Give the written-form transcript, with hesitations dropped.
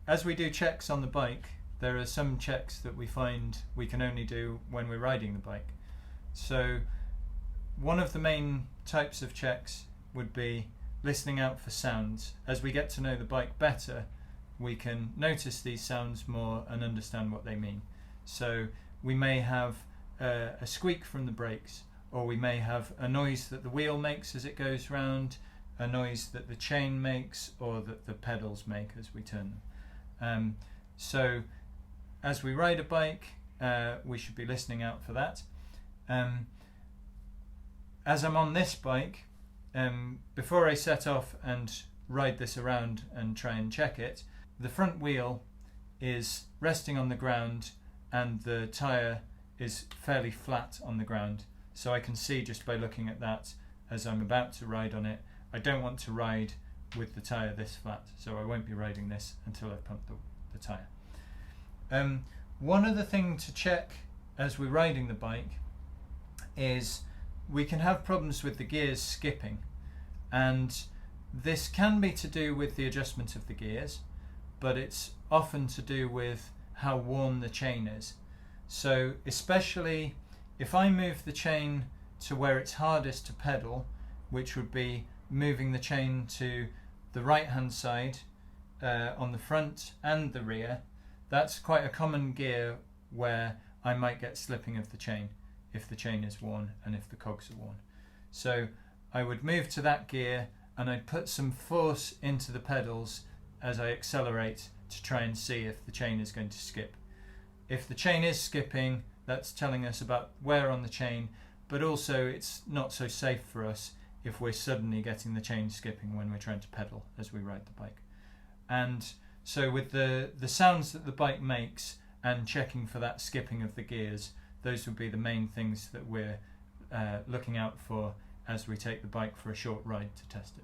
as we do checks on the bike, there are some checks that we find we can only do when we're riding the bike. So one of the main types of checks would be listening out for sounds. As we get to know the bike better, we can notice these sounds more and understand what they mean. So we may have a squeak from the brakes, or we may have a noise that the wheel makes as it goes round, a noise that the chain makes, or that the pedals make as we turn them. So as we ride a bike, we should be listening out for that. As I'm on this bike, before I set off and ride this around and try and check it, the front wheel is resting on the ground and the tyre is fairly flat on the ground. So I can see just by looking at that as I'm about to ride on it, I don't want to ride with the tyre this flat, so I won't be riding this until I've pumped the tyre. One other thing to check as we're riding the bike is we can have problems with the gears skipping, and this can be to do with the adjustment of the gears, but it's often to do with how worn the chain is. So especially if I move the chain to where it's hardest to pedal, which would be moving the chain to the right hand side on the front and the rear, that's quite a common gear where I might get slipping of the chain if the chain is worn and if the cogs are worn. So I would move to that gear and I'd put some force into the pedals as I accelerate to try and see if the chain is going to skip. If the chain is skipping, that's telling us about wear on the chain, but also it's not so safe for us if we're suddenly getting the chain skipping when we're trying to pedal as we ride the bike. And so with the sounds that the bike makes and checking for that skipping of the gears, those would be the main things that we're looking out for as we take the bike for a short ride to test it.